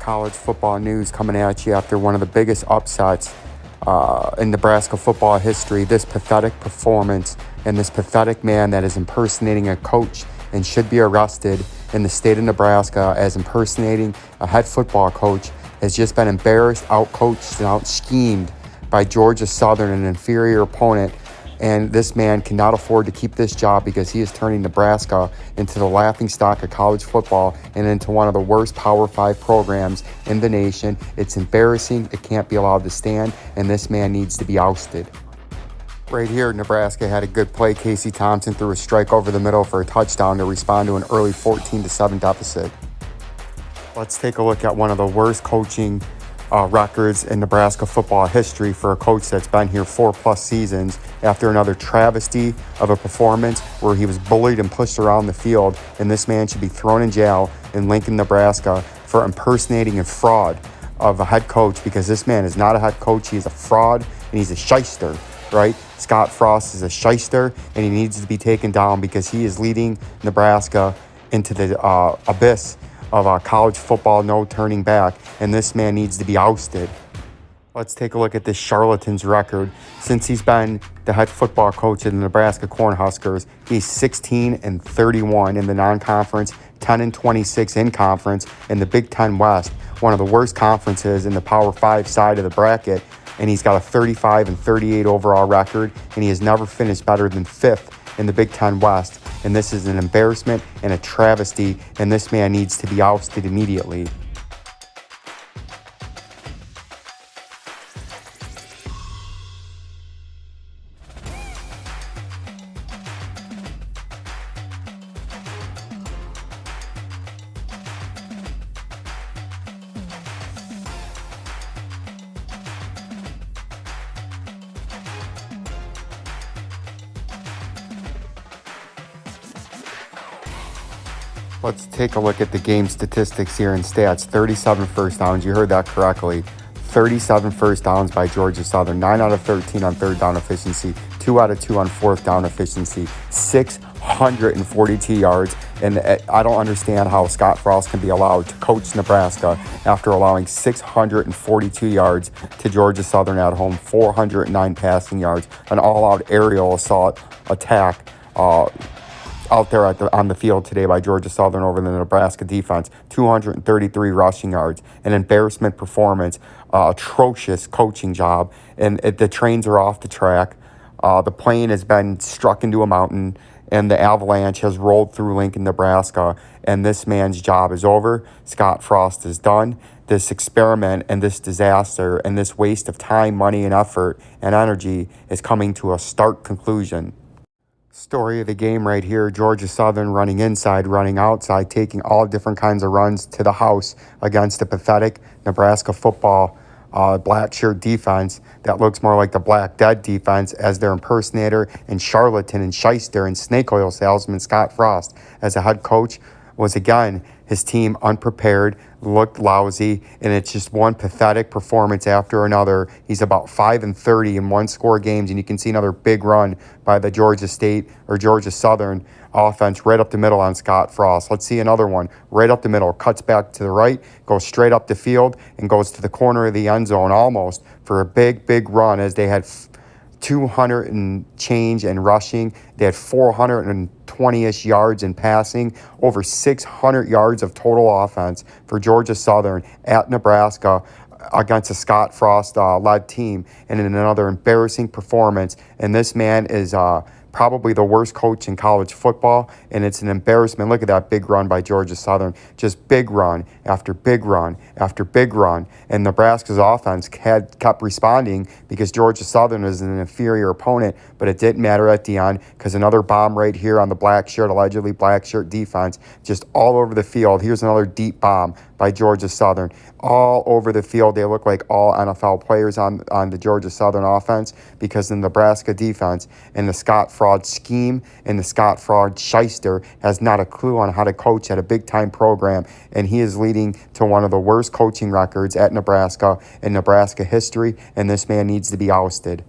college football news coming at you after one of the biggest upsets in Nebraska football history. This pathetic performance and this pathetic man that is impersonating a coach and should be arrested in the state of Nebraska as impersonating a head football coach has just been embarrassed, outcoached, and out-schemed by Georgia Southern, an inferior opponent. And this man cannot afford to keep this job because he is turning Nebraska into the laughingstock of college football and into one of the worst Power 5 programs in the nation. It's embarrassing. It can't be allowed to stand, and this man needs to be ousted. Right here, Nebraska had a good play. Casey Thompson threw a strike over the middle for a touchdown to respond to an early 14-7 deficit. Let's take a look at one of the worst coaching records in Nebraska football history for a coach that's been here 4+ seasons after another travesty of a performance where he was bullied and pushed around the field, and this man should be thrown in jail in Lincoln, Nebraska for impersonating a fraud of a head coach, because this man is not a head coach. He is a fraud and he's a shyster, right? Scott Frost is a shyster and he needs to be taken down because he is leading Nebraska into the abyss of college football, no turning back, and this man needs to be ousted. Let's take a look at this charlatan's record. Since he's been the head football coach of the Nebraska Cornhuskers, he's 16-31 in the non-conference, 10-26 in conference, in the Big Ten West, one of the worst conferences in the Power 5 side of the bracket, and he's got a 35-38 overall record, and he has never finished better than 5th in the Big Ten West. And this is an embarrassment and a travesty, and this man needs to be ousted immediately. Let's take a look at the game statistics here and stats. 37 first downs. You heard that correctly. 37 first downs by Georgia Southern. 9 out of 13 on third down efficiency. 2 out of 2 on fourth down efficiency. 642 yards. And I don't understand how Scott Frost can be allowed to coach Nebraska after allowing 642 yards to Georgia Southern at home. 409 passing yards. An all-out aerial assault attack out there on the field today by Georgia Southern over the Nebraska defense. 233 rushing yards, an embarrassment performance, atrocious coaching job, and the trains are off the track. The plane has been struck into a mountain, and the avalanche has rolled through Lincoln, Nebraska, and this man's job is over. Scott Frost is done. This experiment and this disaster and this waste of time, money, and effort and energy is coming to a stark conclusion. Story of the game right here, Georgia Southern running inside, running outside, taking all different kinds of runs to the house against a pathetic Nebraska football black shirt defense that looks more like the Black Dead defense as their impersonator and charlatan and shyster and snake oil salesman Scott Frost as a head coach was, again, his team unprepared, looked lousy, and it's just one pathetic performance after another. He's about 5-30 in one-score games, and you can see another big run by the Georgia State or Georgia Southern offense right up the middle on Scott Frost. Let's see another one right up the middle, cuts back to the right, goes straight up the field, and goes to the corner of the end zone almost for a big, big run as they had 200 and change in rushing. They had 420-ish yards in passing, over 600 yards of total offense for Georgia Southern at Nebraska against a Scott Frost-led team, and in another embarrassing performance. And this man is probably the worst coach in college football, and it's an embarrassment. Look at that big run by Georgia Southern. Just big run after big run after big run. And Nebraska's offense kept responding because Georgia Southern is an inferior opponent, but it didn't matter at the end because another bomb right here on the black shirt, allegedly black shirt defense, just all over the field. Here's another deep bomb by Georgia Southern. All over the field, they look like all NFL players on the Georgia Southern offense because the Nebraska defense and the Scott Fraud scheme and the Scott Fraud shyster has not a clue on how to coach at a big-time program, and he is leading to one of the worst coaching records at Nebraska in Nebraska history, and this man needs to be ousted.